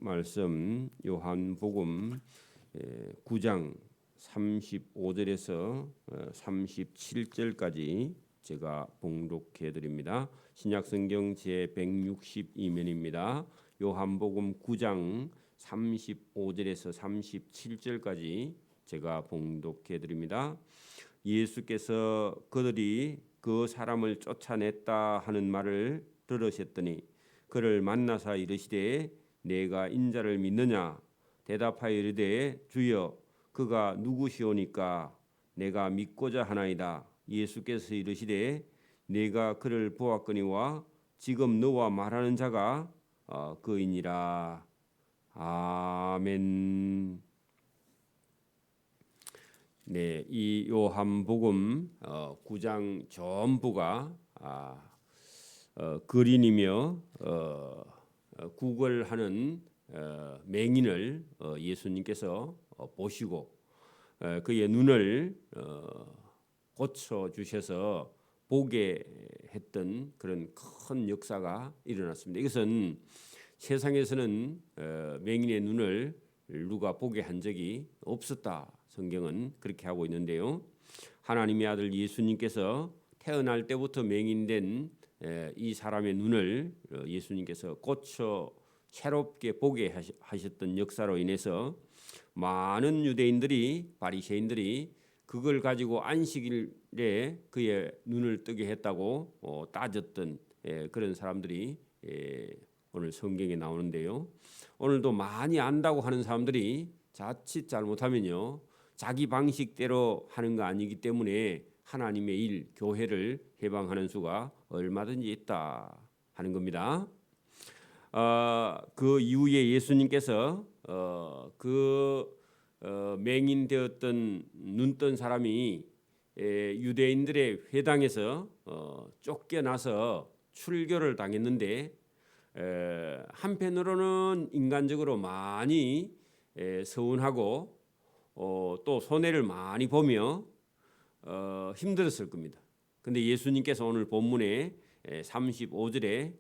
말씀 요한복음 9장 35절에서 37절까지 제가 봉독해 드립니다. 신약성경 제162면입니다. 요한복음 9장 35절에서 37절까지 제가 봉독해 드립니다. 예수께서 그들이 그 사람을 쫓아냈다 하는 말을 들으셨더니 그를 만나사 이르시되 내가 인자를 믿느냐? 대답하여 이르되 주여 그가 누구시오니까 내가 믿고자 하나이다. 예수께서 이르시되 내가 그를 보았거니와 지금 너와 말하는 자가 그이니라. 아멘. 네, 이 요한복음 9장 전부가 그린이며 구걸하는 맹인을 예수님께서 보시고 그의 눈을 고쳐 주셔서 보게 했던 그런 큰 역사가 일어났습니다. 이것은 세상에서는 맹인의 눈을 누가 보게 한 적이 없었다. 성경은 그렇게 하고 있는데요. 하나님의 아들 예수님께서 태어날 때부터 맹인된 이 사람의 눈을 예수님께서 고쳐 새롭게 보게 하셨던 역사로 인해서 많은 유대인들이 바리새인들이 그걸 가지고 안식일에 그의 눈을 뜨게 했다고 따졌던 그런 사람들이 오늘 성경에 나오는데요. 오늘도 많이 안다고 하는 사람들이 자칫 잘못하면요 자기 방식대로 하는 거 아니기 때문에 하나님의 일, 교회를 해방하는 수가 얼마든지 있다 하는 겁니다. 그 이후에 예수님께서 맹인 되었던 눈 뜬 사람이 유대인들의 회당에서 쫓겨나서 출교를 당했는데 한편으로는 인간적으로 많이 서운하고 또 손해를 많이 보며 힘들었을 겁니다. 근데 예수님께서 오늘 본문에 35절에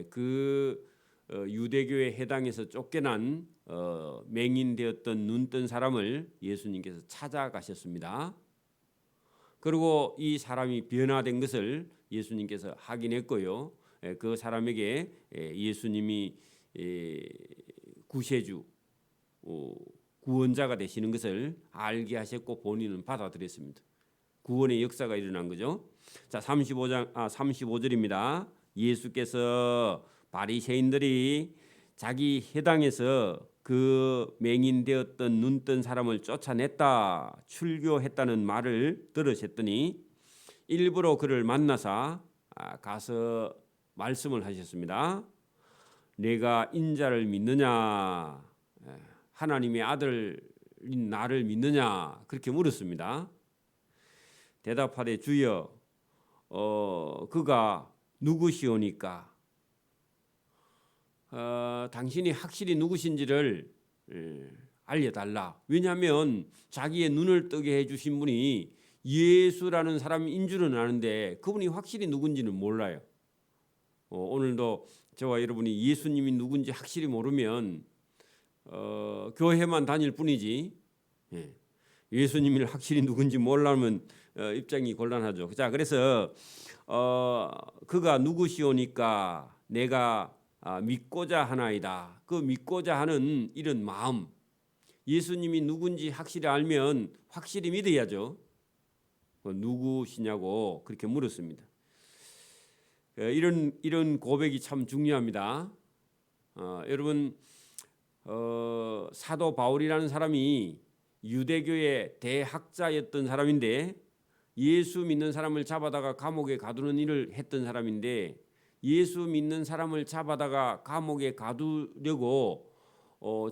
그 유대교의 해당에서 쫓겨난 맹인 되었던 눈 뜬 사람을 예수님께서 찾아가셨습니다. 그리고 이 사람이 변화된 것을 예수님께서 확인했고요. 그 사람에게 예수님이 구세주 구원자가 되시는 것을 알게 하셨고 본인은 받아들였습니다. 구원의 역사가 일어난 거죠. 자, 35절입니다. 예수께서 바리새인들이 자기 회당에서 그 맹인 되었던 눈 뜬 사람을 쫓아냈다, 출교했다는 말을 들으셨더니 일부러 그를 만나사 가서 말씀을 하셨습니다. 내가 인자를 믿느냐? 하나님의 아들인 나를 믿느냐? 그렇게 물었습니다. 대답하되 주여 그가 누구시오니까 당신이 확실히 누구신지를 알려달라. 왜냐하면 자기의 눈을 뜨게 해주신 분이 예수라는 사람인 줄은 아는데 그분이 확실히 누군지는 몰라요. 오늘도 저와 여러분이 예수님이 누군지 확실히 모르면 교회만 다닐 뿐이지 예수님이 확실히 누군지 몰라면 입장이 곤란하죠. 자, 그래서 그가 누구시오니까 내가 믿고자 하나이다. 그 믿고자 하는 이런 마음, 예수님이 누군지 확실히 알면 확실히 믿어야죠. 누구시냐고 그렇게 물었습니다. 이런 고백이 참 중요합니다. 여러분 사도 바울이라는 사람이 유대교의 대학자였던 사람인데 예수 믿는 사람을 잡아다가 감옥에 가두는 일을 했던 사람인데 예수 믿는 사람을 잡아다가 감옥에 가두려고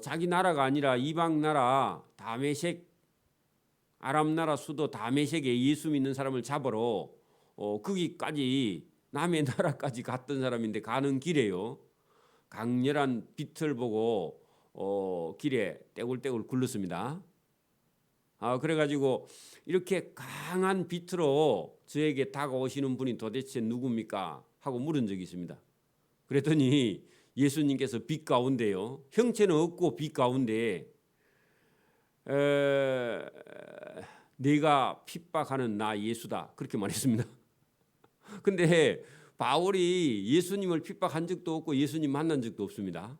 자기 나라가 아니라 이방 나라 다메섹 아람 나라 수도 다메섹에 예수 믿는 사람을 잡으러 거기까지 남의 나라까지 갔던 사람인데 가는 길에요 강렬한 빛을 보고 길에 떼굴떼굴 굴렀습니다. 그래가지고 이렇게 강한 빛으로 저에게 다가오시는 분이 도대체 누굽니까? 하고 물은 적이 있습니다. 그랬더니 예수님께서 빛 가운데요. 형체는 없고 빛 가운데 네가 핍박하는 나 예수다. 그렇게 말했습니다. 근데 바울이 예수님을 핍박한 적도 없고 예수님 만난 적도 없습니다.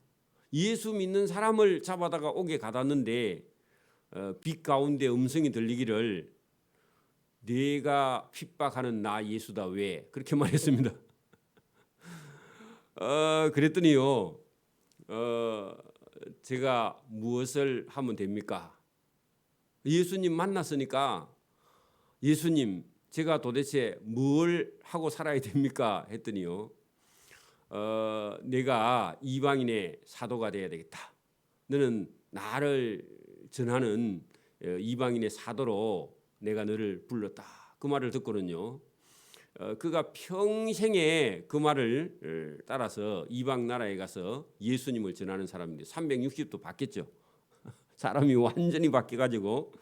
예수 믿는 사람을 잡아다가 옥에 가뒀는데 빛 가운데 음성이 들리기를 네가 핍박하는 나 예수다. 왜? 그렇게 말했습니다. 그랬더니요. 제가 무엇을 하면 됩니까? 예수님 만났으니까 예수님 제가 도대체 뭘 하고 살아야 됩니까? 했더니요. 내가 이방인의 사도가 돼야 되겠다. 너는 나를 전하는 이방인의 사도로 내가 너를 불렀다. 그 말을 듣거든요. 그가 평생에 그 말을 따라서 이방 나라에 가서 예수님을 전하는 사람인데 360도 바뀌었죠. 사람이 완전히 바뀌어가지고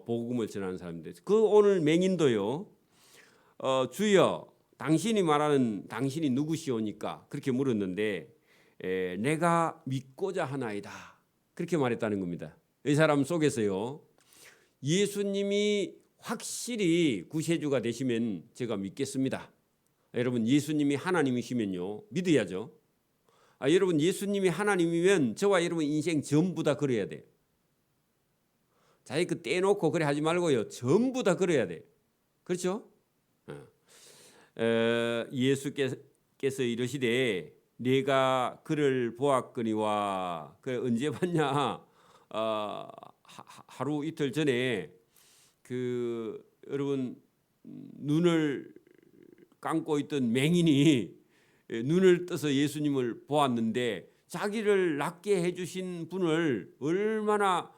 복음을 전하는 사람인데 그 오늘 맹인도요. 주여 당신이 말하는 당신이 누구시오니까 그렇게 물었는데 내가 믿고자 하나이다. 그렇게 말했다는 겁니다. 이 사람 속에서요. 예수님이 확실히 구세주가 되시면 제가 믿겠습니다. 여러분 예수님이 하나님이시면요. 믿어야죠. 여러분 예수님이 하나님이면 저와 여러분 인생 전부 다 그래야 돼요. 자기 그 떼놓고 그래 하지 말고요. 전부 다 그래야 돼요. 그렇죠? 예수께서 이르시되 내가 그를 보았거니와 그 언제 봤냐? 하루 이틀 전에 그 여러분 눈을 감고 있던 맹인이 눈을 떠서 예수님을 보았는데 자기를 낫게 해주신 분을 얼마나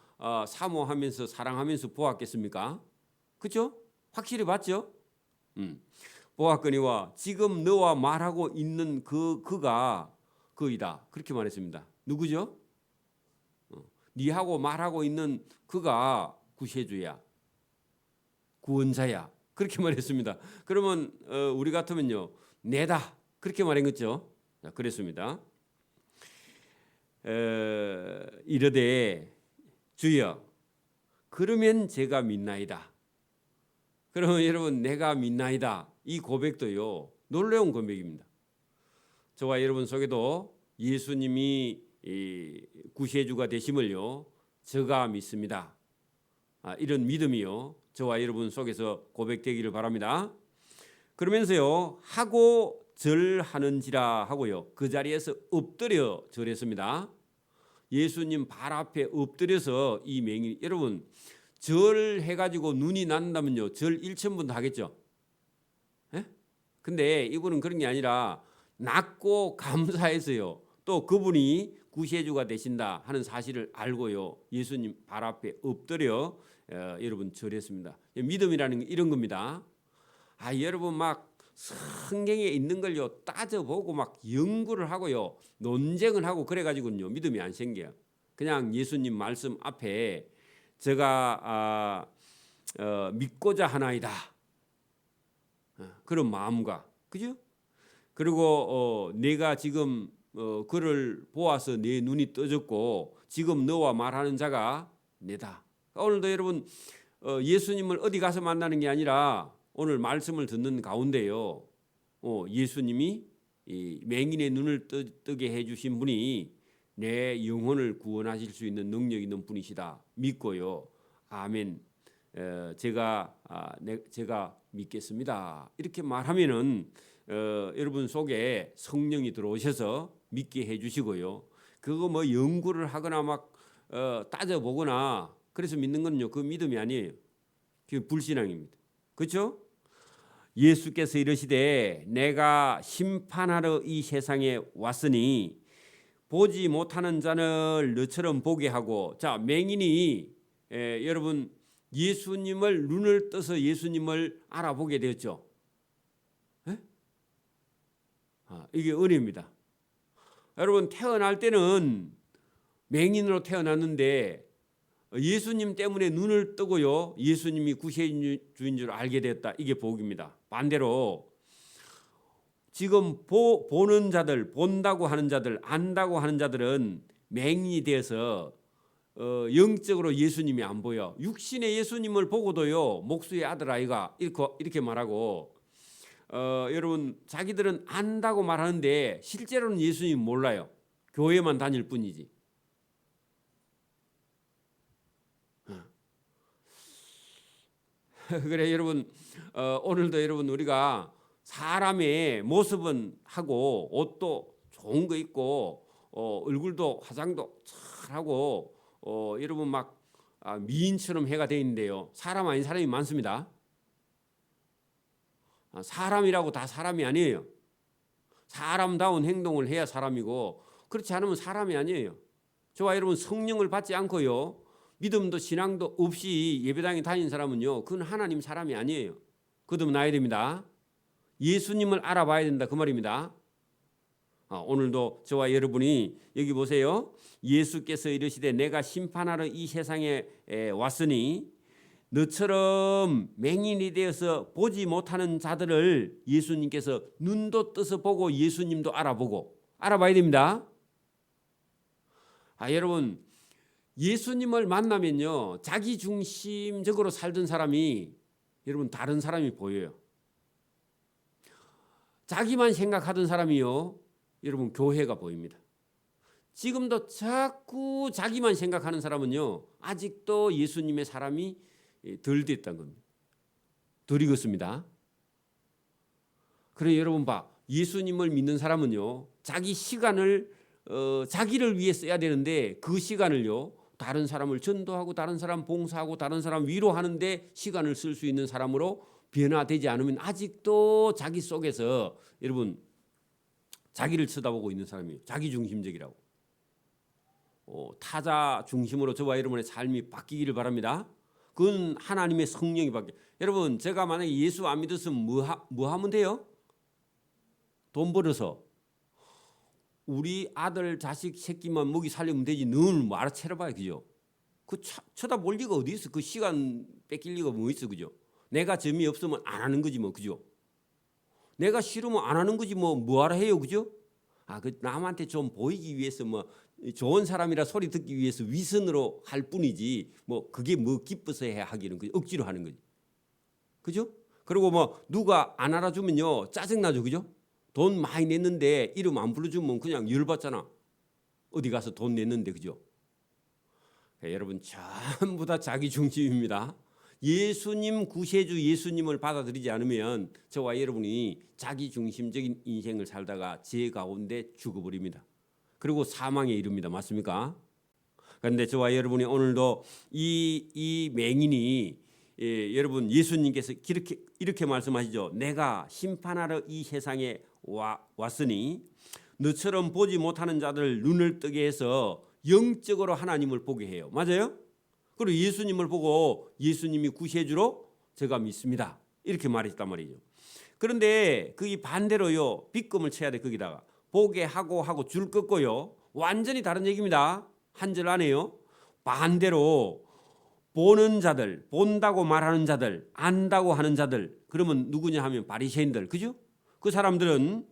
사모하면서 사랑하면서 보았겠습니까? 그렇죠? 확실히 봤죠? 보았거니와 지금 너와 말하고 있는 그가 그이다. 그렇게 말했습니다. 누구죠? 네하고 말하고 있는 그가 구세주야. 구원자야. 그렇게 말했습니다. 그러면 우리 같으면요. 내다. 그렇게 말한 거죠. 그랬습니다. 이르되 주여 그러면 제가 믿나이다. 그러면 여러분 내가 믿나이다. 이 고백도요. 놀라운 고백입니다. 저와 여러분 속에도 예수님이 구세주가 되심을요. 제가 믿습니다. 이런 믿음이요. 저와 여러분 속에서 고백되기를 바랍니다. 그러면서요. 하고 절하는지라 하고요. 그 자리에서 엎드려 절했습니다. 예수님 발 앞에 엎드려서 이 맹인 여러분 절해가지고 눈이 난다면요. 절 1,000번도 하겠죠. 예? 근데 이분은 그런 게 아니라 낫고 감사해서요. 또 그분이 구세주가 되신다 하는 사실을 알고요. 예수님 발 앞에 엎드려 여러분 절했습니다. 믿음이라는 게 이런 겁니다. 여러분 막 성경에 있는 걸요 따져보고 막 연구를 하고요 논쟁을 하고 그래가지고는요 믿음이 안 생겨요. 그냥 예수님 말씀 앞에 제가 믿고자 하나이다 그런 마음과 그죠? 그리고 내가 지금 그를 보아서 내 눈이 떠졌고 지금 너와 말하는 자가 내다. 오늘도 여러분 예수님을 어디 가서 만나는 게 아니라 오늘 말씀을 듣는 가운데요. 예수님이 이 맹인의 눈을 뜨게 해주신 분이 내 영혼을 구원하실 수 있는 능력 있는 분이시다 믿고요. 아멘. 제가 믿겠습니다. 이렇게 말하면은 여러분 속에 성령이 들어오셔서 믿게 해주시고요. 그거 뭐 연구를 하거나 막 따져보거나 그래서 믿는 건요. 그 믿음이 아니에요. 그 불신앙입니다. 그렇죠? 예수께서 이르시되 내가 심판하러 이 세상에 왔으니 보지 못하는 자는 너처럼 보게 하고 자 맹인이 여러분 예수님을 눈을 떠서 예수님을 알아보게 되었죠. 이게 은혜입니다. 여러분 태어날 때는 맹인으로 태어났는데 예수님 때문에 눈을 뜨고요. 예수님이 구세주인 줄 알게 됐다. 이게 복입니다. 반대로 지금 보는 자들, 본다고 하는 자들, 안다고 하는 자들은 맹인이 되어서 영적으로 예수님이 안 보여. 육신의 예수님을 보고도요, 목수의 아들 아이가 이렇게 말하고, 여러분 자기들은 안다고 말하는데 실제로는 예수님 몰라요. 교회만 다닐 뿐이지. 그래 여러분, 오늘도 여러분 우리가 사람의 모습은 하고 옷도 좋은 거 입고 얼굴도 화장도 잘하고 여러분 막 미인처럼 해가 돼 있는데요. 사람 아닌 사람이 많습니다. 사람이라고 다 사람이 아니에요. 사람다운 행동을 해야 사람이고 그렇지 않으면 사람이 아니에요. 저와 여러분 성령을 받지 않고요. 믿음도 신앙도 없이 예배당에 다니는 사람은요. 그건 하나님 사람이 아니에요. 거듭나야 됩니다. 예수님을 알아봐야 된다 그 말입니다. 오늘도 저와 여러분이 여기 보세요. 예수께서 이르시되 내가 심판하러 이 세상에 왔으니 너처럼 맹인이 되어서 보지 못하는 자들을 예수님께서 눈도 떠서 보고 예수님도 알아봐야 됩니다. 여러분 예수님을 만나면요. 자기 중심적으로 살던 사람이 여러분 다른 사람이 보여요. 자기만 생각하던 사람이요. 여러분 교회가 보입니다. 지금도 자꾸 자기만 생각하는 사람은요. 아직도 예수님의 사람이 덜 됐다는 겁니다. 덜 익었습니다. 그래 여러분 봐. 예수님을 믿는 사람은요. 자기 시간을 자기를 위해 써야 되는데 그 시간을요. 다른 사람을 전도하고 다른 사람 봉사하고 다른 사람 위로하는데 시간을 쓸 수 있는 사람으로 변화되지 않으면 아직도 자기 속에서 여러분 자기를 쳐다보고 있는 사람이에요. 자기 중심적이라고. 타자 중심으로 저와 여러분의 삶이 바뀌기를 바랍니다. 그건 하나님의 성령이 바뀌어요. 여러분 제가 만약에 예수 안 믿었으면 뭐 하면 돼요? 돈 벌어서 우리 아들 자식 새끼만 먹이 살리면 되지 늘 뭐 알아채려봐요. 그죠? 그 쳐다볼 리가 어디 있어. 그 시간 뺏길 리가 뭐 있어. 그죠? 내가 점이 없으면 안 하는 거지 뭐. 그죠? 내가 싫으면 안 하는 거지 뭐하러 해요. 그죠? 그 남한테 좀 보이기 위해서 뭐 좋은 사람이라 소리 듣기 위해서 위선으로 할 뿐이지 뭐 그게 뭐 기뻐서 해야 하기는 그죠? 억지로 하는 거지. 그죠? 그리고 뭐 누가 안 알아주면요 짜증나죠. 그죠? 돈 많이 냈는데 이름 안 불러주면 그냥 열받잖아. 어디 가서 돈 냈는데. 그죠? 여러분 전부 다 자기 중심입니다. 예수님 구세주 예수님을 받아들이지 않으면 저와 여러분이 자기 중심적인 인생을 살다가 죄 가운데 죽어버립니다. 그리고 사망에 이릅니다. 맞습니까? 그런데 저와 여러분이 오늘도 이 맹인이 여러분 예수님께서 이렇게 말씀하시죠. 내가 심판하러 이 세상에 왔으니 너처럼 보지 못하는 자들 눈을 뜨게 해서 영적으로 하나님을 보게 해요. 맞아요? 그리고 예수님을 보고 예수님이 구세주로 제가 믿습니다. 이렇게 말했단 말이죠. 그런데 그게 반대로요. 빗금을 쳐야 돼. 거기다가 보게 하고 줄 긋고요. 완전히 다른 얘기입니다. 한 절 안에요. 반대로 보는 자들, 본다고 말하는 자들, 안다고 하는 자들. 그러면 누구냐 하면 바리새인들. 그죠? 그 사람들은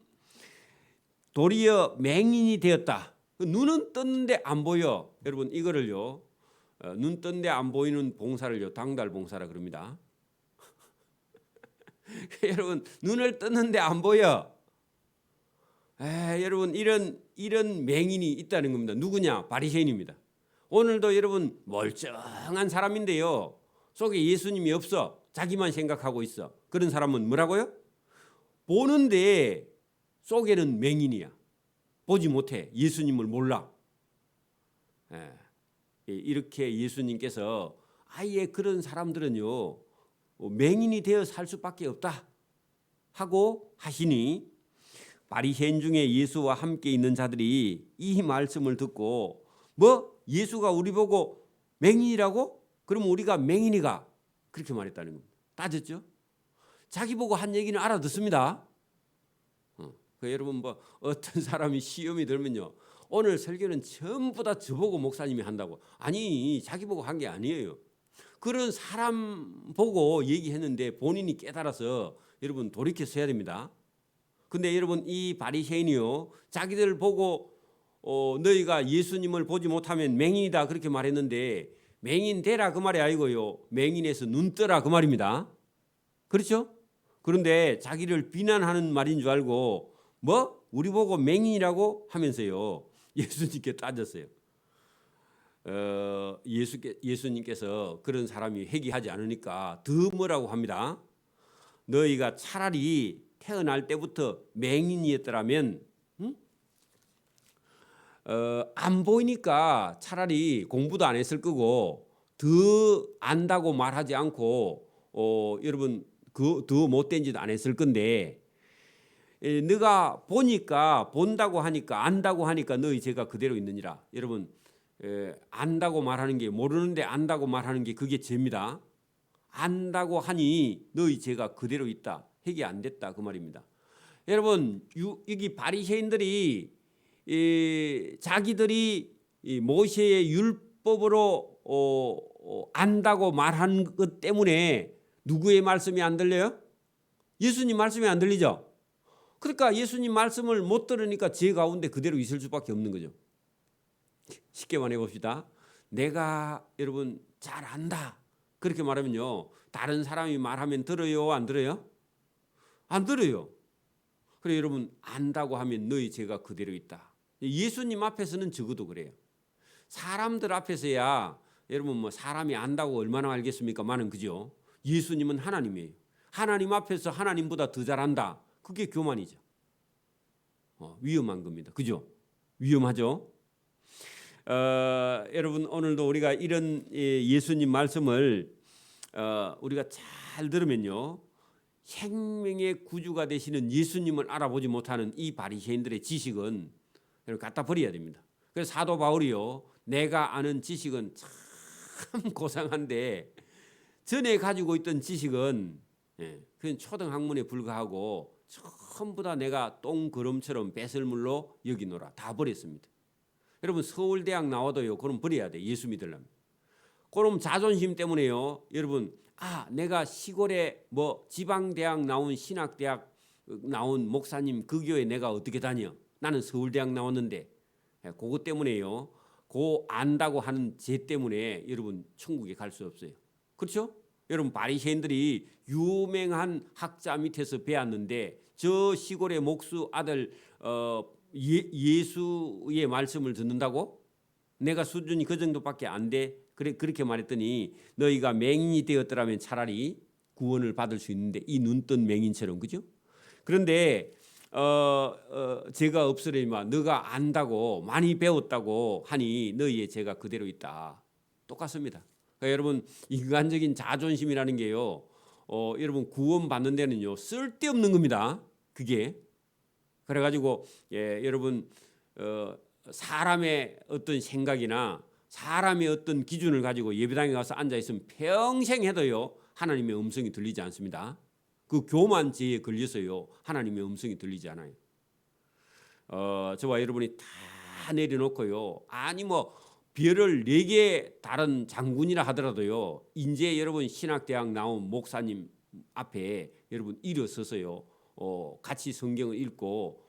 도리어 맹인이 되었다. 눈은 떴는데 안 보여. 여러분 이거를요. 눈 떴는데 안 보이는 봉사를요. 당달 봉사라 그럽니다. 여러분 눈을 떴는데 안 보여. 여러분 이런 맹인이 있다는 겁니다. 누구냐? 바리새인입니다. 오늘도 여러분 멀쩡한 사람인데요. 속에 예수님이 없어. 자기만 생각하고 있어. 그런 사람은 뭐라고요? 보는데 속에는 맹인이야. 보지 못해. 예수님을 몰라. 이렇게 예수님께서 아예 그런 사람들은요. 맹인이 되어 살 수밖에 없다 하고 하시니 바리새인 중에 예수와 함께 있는 자들이 이 말씀을 듣고 뭐 예수가 우리 보고 맹인이라고? 그러면 우리가 맹인이가 그렇게 말했다는 겁니다. 따졌죠? 자기 보고 한 얘기는 알아듣습니다. 여러분 뭐 어떤 사람이 시험이 들면요. 오늘 설교는 전부 다 저보고 목사님이 한다고. 아니 자기 보고 한 게 아니에요. 그런 사람 보고 얘기했는데 본인이 깨달아서 여러분 돌이켜서 해야 됩니다. 근데 여러분 이 바리새인이요 자기들 보고 너희가 예수님을 보지 못하면 맹인이다 그렇게 말했는데 맹인 되라 그 말이 아니고요. 맹인에서 눈 떠라 그 말입니다. 그렇죠? 그런데 자기를 비난하는 말인 줄 알고 뭐 우리 보고 맹인이라고 하면서요 예수님께 따졌어요. 예수님께서 그런 사람이 회개하지 않으니까 더 뭐라고 합니다. 너희가 차라리 태어날 때부터 맹인이었더라면 안 보이니까 차라리 공부도 안 했을 거고 더 안다고 말하지 않고 여러분 더 못된 짓 안 했을 건데 너가 보니까 본다고 하니까 안다고 하니까 너희 죄가 그대로 있느니라. 여러분 안다고 말하는 게 모르는데 안다고 말하는 게 그게 죄입니다. 안다고 하니 너희 죄가 그대로 있다. 해결 안 됐다 그 말입니다. 여러분 여기 바리새인들이 자기들이 모세의 율법으로 안다고 말한 것 때문에 누구의 말씀이 안 들려요? 예수님 말씀이 안 들리죠? 그러니까 예수님 말씀을 못 들으니까 죄 가운데 그대로 있을 수밖에 없는 거죠. 쉽게 말해 봅시다. 내가 여러분 잘 안다 그렇게 말하면요 다른 사람이 말하면 들어요 안 들어요? 안 들어요. 그래 여러분 안다고 하면 너희 죄가 그대로 있다. 예수님 앞에서는 적어도 그래요. 사람들 앞에서야 여러분 뭐 사람이 안다고 얼마나 알겠습니까? 많은 그죠? 예수님은 하나님이에요. 하나님 앞에서 하나님보다 더 잘한다. 그게 교만이죠. 위험한 겁니다. 그죠? 위험하죠? 여러분 오늘도 우리가 이런 예수님 말씀을 우리가 잘 들으면요. 생명의 구주가 되시는 예수님을 알아보지 못하는 이 바리새인들의 지식은 갖다 버려야 됩니다. 그래서 사도 바울이요. 내가 아는 지식은 참 고상한데 전에 가지고 있던 지식은 그냥 초등학문에 불과하고 전부 다 내가 똥그름처럼 배설물로 여기노라. 다 버렸습니다. 여러분 서울대학 나와도요. 그럼 버려야 돼. 예수 믿으려면. 그럼 자존심 때문에요. 여러분 내가 시골에 뭐 지방대학 나온 신학대학 나온 목사님 그 교회 내가 어떻게 다녀? 나는 서울대학 나왔는데 그것 때문에요. 그 안다고 하는 죄 때문에 여러분 천국에 갈 수 없어요. 그렇죠? 여러분 바리새인들이 유명한 학자 밑에서 배웠는데 저 시골의 목수 아들 예수의 말씀을 듣는다고? 내가 수준이 그 정도밖에 안 돼. 그렇게 말했더니 너희가 맹인이 되었더라면 차라리 구원을 받을 수 있는데 이 눈뜬 맹인처럼 그죠? 그런데 죄가 없으려면 너가 안다고 많이 배웠다고 하니 너희의 죄가 그대로 있다. 똑같습니다. 그러니까 여러분 인간적인 자존심이라는 게요. 여러분 구원 받는 데는요 쓸데없는 겁니다. 그게 그래가지고 여러분 사람의 어떤 생각이나 사람의 어떤 기준을 가지고 예배당에 가서 앉아 있으면 평생 해도요 하나님의 음성이 들리지 않습니다. 그 교만 죄에 걸려서요 하나님의 음성이 들리지 않아요. 저와 여러분이 다 내려놓고요. 아니 뭐 별을 4개 다른 장군이라 하더라도요. 이제 여러분 신학대학 나온 목사님 앞에 여러분 일어서서요. 같이 성경을 읽고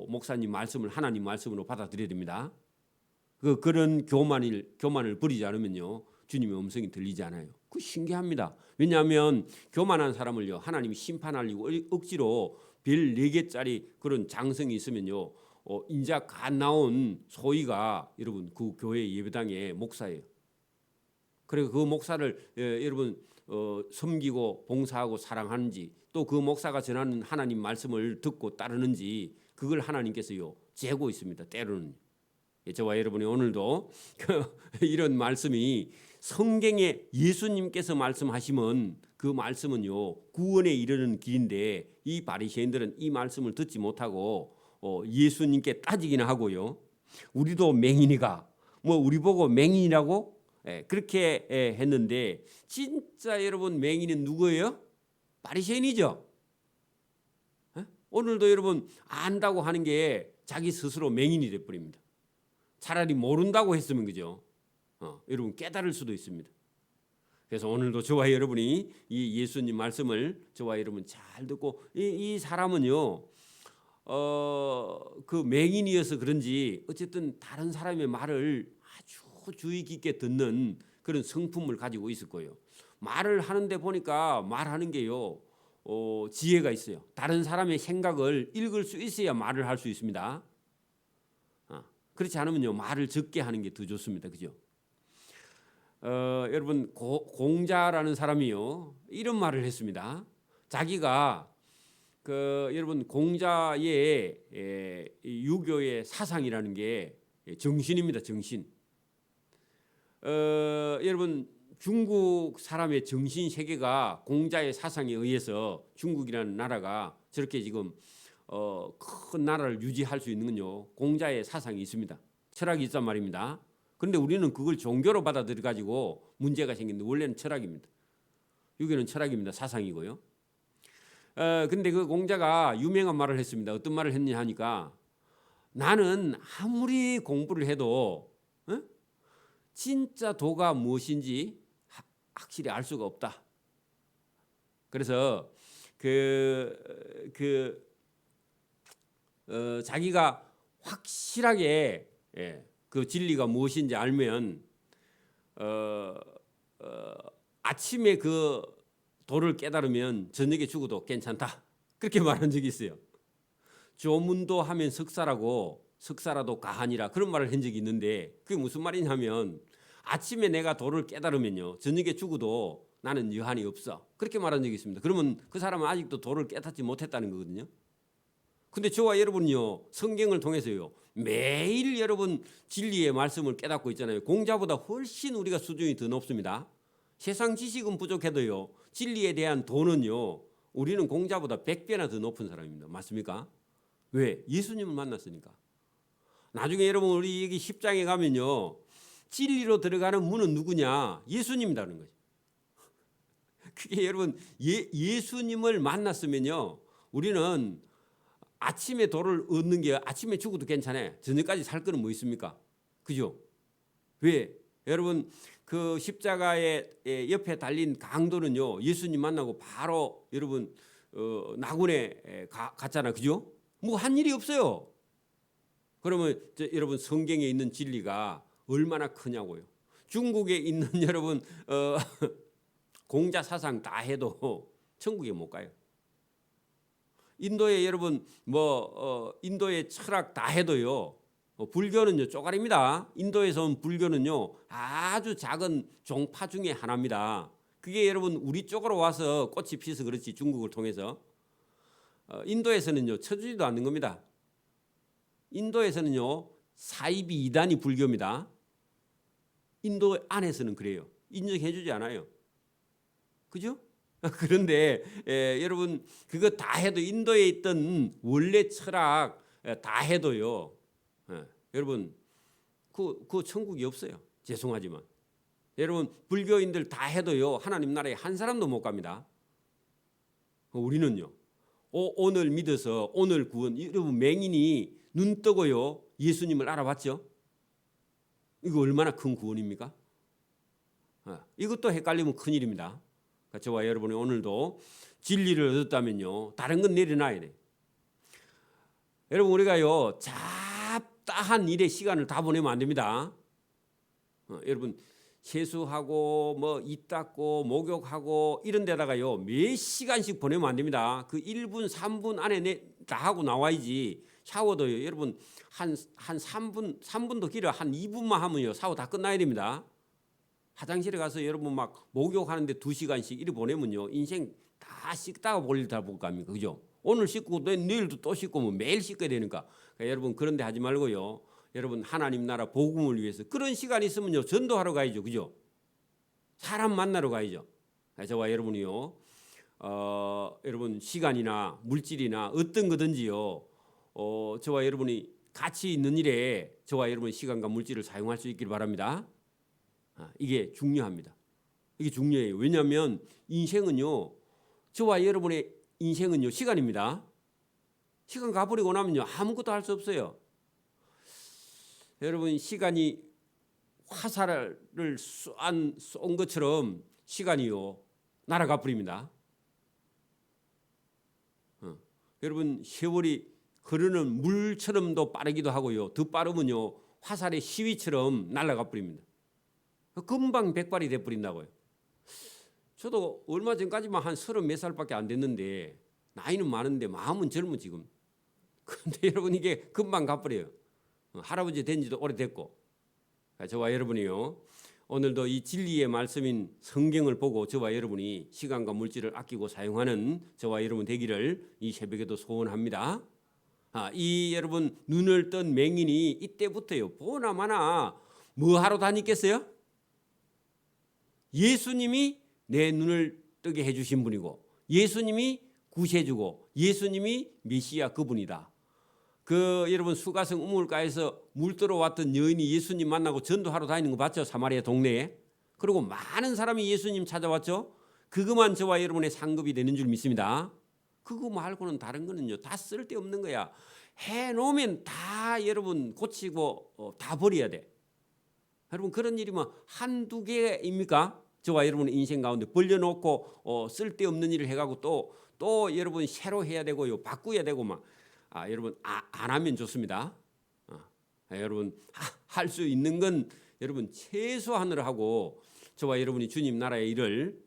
목사님 말씀을 하나님 말씀으로 받아들여야 됩니다. 그런 교만을 버리지 않으면요 주님의 음성이 들리지 않아요. 그 신기합니다. 왜냐하면 교만한 사람을요 하나님이 심판하려고 억지로 별 4개짜리 그런 장성이 있으면요 인자 갓 나온 소위가 여러분 그 교회 예배당의 목사예요. 그리고 그 목사를 여러분 섬기고 봉사하고 사랑하는지 또 그 목사가 전하는 하나님 말씀을 듣고 따르는지 그걸 하나님께서요 재고 있습니다. 때로는. 저와 여러분이 오늘도 이런 말씀이 성경에 예수님께서 말씀하시면 그 말씀은요 구원에 이르는 길인데 이 바리새인들은 이 말씀을 듣지 못하고 예수님께 따지기나 하고요. 우리도 맹인이가 뭐 우리 보고 맹인이라고 그렇게 했는데 진짜 여러분 맹인은 누구예요? 바리새인이죠. 오늘도 여러분 안다고 하는 게 자기 스스로 맹인이 돼버립니다. 차라리 모른다고 했으면 그죠? 여러분 깨달을 수도 있습니다. 그래서 오늘도 저와 여러분이 이 예수님 말씀을 저와 여러분 잘 듣고 이 사람은요 그 맹인이어서 그런지 어쨌든 다른 사람의 말을 아주 주의 깊게 듣는 그런 성품을 가지고 있을 거예요. 말을 하는데 보니까 말하는 게요, 지혜가 있어요. 다른 사람의 생각을 읽을 수 있어야 말을 할 수 있습니다. 그렇지 않으면요, 말을 적게 하는 게 더 좋습니다. 그죠? 여러분, 공자라는 사람이요, 이런 말을 했습니다. 자기가 여러분, 공자의 유교의 사상이라는 게 정신입니다. 정신. 여러분, 중국 사람의 정신 세계가 공자의 사상에 의해서 중국이라는 나라가 저렇게 지금 큰 나라를 유지할 수 있는 건요, 공자의 사상이 있습니다. 철학이 있단 말입니다. 그런데 우리는 그걸 종교로 받아들여 가지고 문제가 생기는데 원래는 철학입니다. 유교는 철학입니다. 사상이고요. 근데 그 공자가 유명한 말을 했습니다. 어떤 말을 했냐 하니까, 나는 아무리 공부를 해도 진짜 도가 무엇인지 확실히 알 수가 없다. 그래서 자기가 확실하게 그 진리가 무엇인지 알면 아침에 그 도를 깨달으면 저녁에 죽어도 괜찮다. 그렇게 말한 적이 있어요. 조문도 하면 석사라고, 석사라도 가하니라, 그런 말을 한 적이 있는데, 그게 무슨 말이냐면 아침에 내가 도를 깨달으면요, 저녁에 죽어도 나는 여한이 없어. 그렇게 말한 적이 있습니다. 그러면 그 사람은 아직도 도를 깨닫지 못했다는 거거든요. 근데 저와 여러분요, 성경을 통해서요, 매일 여러분 진리의 말씀을 깨닫고 있잖아요. 공자보다 훨씬 우리가 수준이 더 높습니다. 세상 지식은 부족해도요, 진리에 대한 도는요, 우리는 공자보다 100배나 더 높은 사람입니다. 맞습니까? 왜? 예수님을 만났으니까. 나중에 여러분 우리 여기 10장에 가면요, 진리로 들어가는 문은 누구냐? 예수님이라는 거죠. 그게 여러분 예수님을 만났으면요, 우리는 아침에 도를 얻는 게, 아침에 죽어도 괜찮아. 저녁까지 살 거는 뭐 있습니까? 그죠? 왜? 여러분 그 십자가의 옆에 달린 강도는요, 예수님 만나고 바로 여러분 낙원에 갔잖아. 그죠? 뭐 한 일이 없어요. 그러면 여러분 성경에 있는 진리가 얼마나 크냐고요. 중국에 있는 여러분 공자 사상 다 해도 천국에 못 가요. 인도에 여러분 인도의 철학 다 해도요, 불교는요 쪼가리입니다. 인도에서 온 불교는요 아주 작은 종파 중에 하나입니다. 그게 여러분 우리 쪽으로 와서 꽃이 피어서 그렇지, 중국을 통해서. 인도에서는요 쳐주지도 않는 겁니다. 인도에서는요 사이비 이단이 불교입니다. 인도 안에서는 그래요. 인정해주지 않아요. 그죠? 그런데 여러분 그거 다 해도, 인도에 있던 원래 철학 다 해도요, 여러분 그 천국이 없어요. 죄송하지만 여러분 불교인들 다 해도요, 하나님 나라에 한 사람도 못 갑니다. 우리는요, 오늘 믿어서 오늘 구원, 여러분 맹인이 눈 뜨고요 예수님을 알아봤죠? 이거 얼마나 큰 구원입니까? 이것도 헷갈리면 큰일입니다. 저와 여러분이 오늘도 진리를 얻었다면요, 다른 건 내려놔야 돼. 여러분 우리가요 잡다한 일에 시간을 다 보내면 안 됩니다. 여러분 세수하고 뭐 입 닦고 목욕하고 이런 데다가요 몇 시간씩 보내면 안 됩니다. 그 1분 3분 안에 다 하고 나와야지. 샤워도요 여러분 한 3분도 길어, 한 2분만 하면요 샤워 다 끝나야 됩니다. 화장실에 가서 여러분 막 목욕하는데 2시간씩 이렇게 보내면요, 인생 다 씻다가 볼 일 다 볼 거 아닙니까? 그죠? 오늘 씻고 내일도 또 씻고 뭐 매일 씻어야 되니까. 그러니까 여러분 그런 데 하지 말고요, 여러분 하나님 나라 복음을 위해서 그런 시간 있으면요 전도하러 가야죠. 그죠? 사람 만나러 가야죠. 저와 여러분이요, 여러분 시간이나 물질이나 어떤 거든지요, 저와 여러분이 같이 있는 일에 저와 여러분 시간과 물질을 사용할 수 있기를 바랍니다. 이게 중요합니다. 이게 중요해요. 왜냐하면 인생은요, 저와 여러분의 인생은요 시간입니다. 시간 가버리고 나면요 아무것도 할 수 없어요. 여러분 시간이 화살을 쏜 것처럼 시간이요 날아가 버립니다. 여러분 세월이 흐르는 물처럼도 빠르기도 하고요. 더 빠르면요 화살의 시위처럼 날아가 버립니다. 금방 백발이 돼 버린다고요. 저도 얼마 전까지만 한 30 몇 살밖에 안 됐는데 나이는 많은데 마음은 젊은 지금. 근데 여러분 이게 금방 가버려요. 할아버지 된 지도 오래됐고. 저와 여러분이요 오늘도 이 진리의 말씀인 성경을 보고 저와 여러분이 시간과 물질을 아끼고 사용하는 저와 여러분 되기를 이 새벽에도 소원합니다. 이 여러분 눈을 뜬 맹인이 이때부터요 보나마나 뭐 하러 다녔겠어요? 예수님이 내 눈을 뜨게 해주신 분이고 예수님이 구세주고 예수님이 메시아 그분이다. 여러분 수가성 우물가에서 물 들어왔던 여인이 예수님 만나고 전도하러 다니는 거 봤죠? 사마리아 동네에. 그리고 많은 사람이 예수님 찾아왔죠. 그것만 저와 여러분의 상급이 되는 줄 믿습니다. 그거 말고는 다른 거는요 다 쓸데없는 거야. 해놓으면 다 여러분 고치고 다 버려야 돼. 여러분 그런 일이 뭐 한두 개입니까? 저와 여러분의 인생 가운데 벌려놓고 쓸데없는 일을 해가고 또 여러분 새로 해야 되고요 바꾸어야 되고 막 여러분 안 하면 좋습니다. 여러분 할 수 있는 건 여러분 최소한으로 하고 저와 여러분이 주님 나라의 일을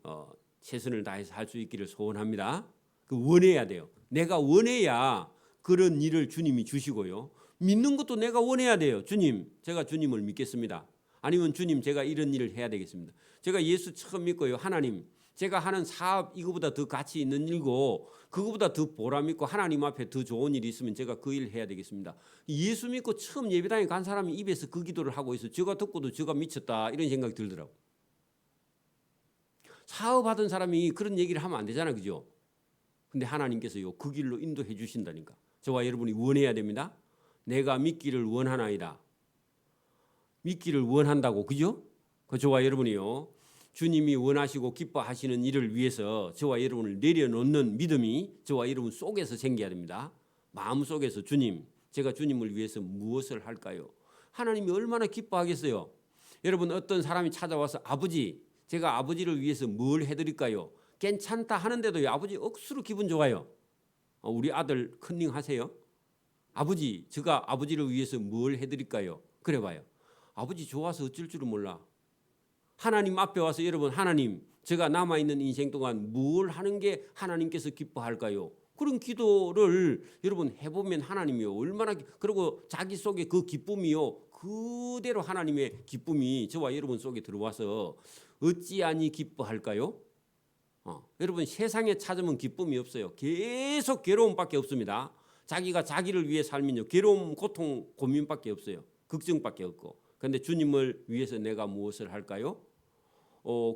최선을 다해서 할 수 있기를 소원합니다. 원해야 돼요. 내가 원해야 그런 일을 주님이 주시고요. 믿는 것도 내가 원해야 돼요. 주님, 제가 주님을 믿겠습니다. 아니면 주님, 제가 이런 일을 해야 되겠습니다. 제가 예수 처음 믿고요. 하나님, 제가 하는 사업 이거보다 더 가치 있는 일고 그거보다 더 보람 있고 하나님 앞에 더 좋은 일이 있으면 제가 그 일을 해야 되겠습니다. 예수 믿고 처음 예배당에 간 사람이 입에서 그 기도를 하고 있어. 제가 듣고도 제가 미쳤다 이런 생각이 들더라고. 사업하던 사람이 그런 얘기를 하면 안 되잖아, 그죠? 근데 하나님께서요 그 길로 인도해 주신다니까. 저와 여러분이 원해야 됩니다. 내가 믿기를 원하나이다. 믿기를 원한다고, 그죠? 저와 여러분이요 주님이 원하시고 기뻐하시는 일을 위해서 저와 여러분을 내려놓는 믿음이 저와 여러분 속에서 생겨야 됩니다. 마음속에서 주님, 제가 주님을 위해서 무엇을 할까요? 하나님이 얼마나 기뻐하겠어요? 여러분 어떤 사람이 찾아와서 아버지, 제가 아버지를 위해서 뭘 해드릴까요? 괜찮다 하는데도 아버지 억수로 기분 좋아요. 우리 아들 컨닝 하세요. 아버지, 제가 아버지를 위해서 뭘 해드릴까요? 그래 봐요. 아버지 좋아서 어쩔 줄은 몰라. 하나님 앞에 와서 여러분 하나님 제가 남아있는 인생 동안 뭘 하는 게 하나님께서 기뻐할까요? 그런 기도를 여러분 해보면 하나님이요 얼마나 그리고 자기 속에 그 기쁨이요 그대로 하나님의 기쁨이 저와 여러분 속에 들어와서 어찌하니 기뻐할까요? 여러분 세상에 찾으면 기쁨이 없어요. 계속 괴로움밖에 없습니다. 자기가 자기를 위해 살면요 괴로움, 고통, 고민밖에 없어요. 걱정밖에 없고. 그런데 주님을 위해서 내가 무엇을 할까요?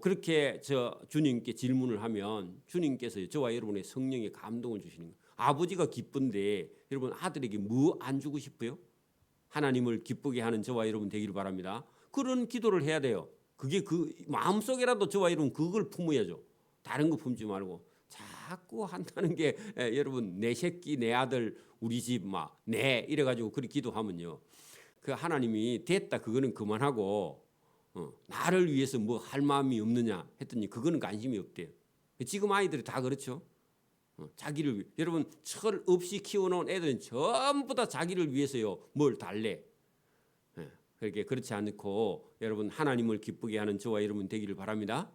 그렇게 주님께 질문을 하면 주님께서 저와 여러분의 성령의 감동을 주시는 거예요. 아버지가 기쁜데 여러분 아들에게 뭐 안 주고 싶어요? 하나님을 기쁘게 하는 저와 여러분 되기를 바랍니다. 그런 기도를 해야 돼요. 그게 그 마음속에라도 저와 여러분 그걸 품어야죠. 다른 거 품지 말고 자꾸 한다는 게 여러분 내 새끼, 내 아들, 우리 집 막 내 이래가지고 그렇게 기도하면요. 그 하나님이 됐다 그거는 그만하고 나를 위해서 뭐 할 마음이 없느냐 했더니 그거는 관심이 없대요. 지금 아이들이 다 그렇죠. 자기를 여러분 철 없이 키워놓은 애들은 전부 다 자기를 위해서요 뭘 달래. 그렇게 그렇지 않고 여러분 하나님을 기쁘게 하는 저와 여러분 되기를 바랍니다.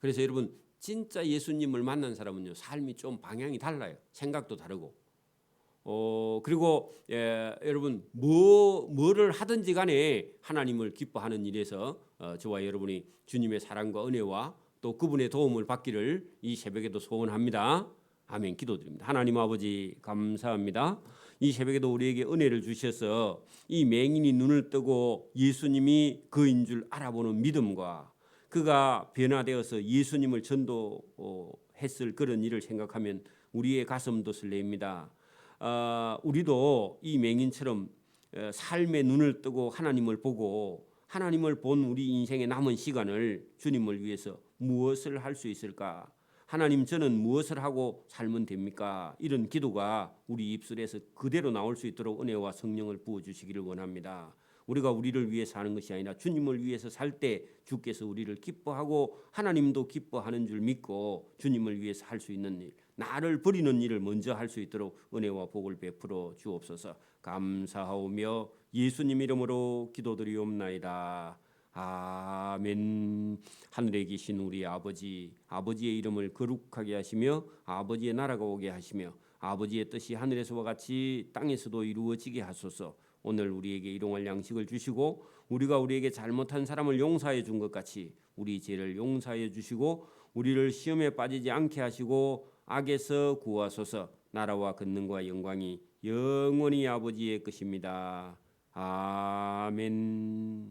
그래서 여러분 진짜 예수님을 만난 사람은요 삶이 좀 방향이 달라요. 생각도 다르고. 그리고 여러분 뭐를 하든지 간에 하나님을 기뻐하는 일에서 저와 여러분이 주님의 사랑과 은혜와 또 그분의 도움을 받기를 이 새벽에도 소원합니다. 아멘. 기도드립니다. 하나님 아버지 감사합니다. 이 새벽에도 우리에게 은혜를 주셔서 이 맹인이 눈을 뜨고 예수님이 그인 줄 알아보는 믿음과 그가 변화되어서 예수님을 전도했을 그런 일을 생각하면 우리의 가슴도 설레입니다. 우리도 이 맹인처럼 삶의 눈을 뜨고 하나님을 보고 하나님을 본 우리 인생의 남은 시간을 주님을 위해서 무엇을 할 수 있을까? 하나님 저는 무엇을 하고 살면 됩니까? 이런 기도가 우리 입술에서 그대로 나올 수 있도록 은혜와 성령을 부어주시기를 원합니다. 우리가 우리를 위해 사는 것이 아니라 주님을 위해서 살 때 주께서 우리를 기뻐하고 하나님도 기뻐하는 줄 믿고 주님을 위해서 할 수 있는 일 나를 버리는 일을 먼저 할 수 있도록 은혜와 복을 베풀어 주옵소서. 감사하오며 예수님 이름으로 기도드리옵나이다. 아멘. 하늘에 계신 우리 아버지, 아버지의 이름을 거룩하게 하시며 아버지의 나라가 오게 하시며 아버지의 뜻이 하늘에서와 같이 땅에서도 이루어지게 하소서. 오늘 우리에게 일용할 양식을 주시고 우리가 우리에게 잘못한 사람을 용서해 준 것 같이 우리 죄를 용서해 주시고 우리를 시험에 빠지지 않게 하시고 악에서 구하소서. 나라와 권능과 영광이 영원히 아버지의 것입니다. 아멘.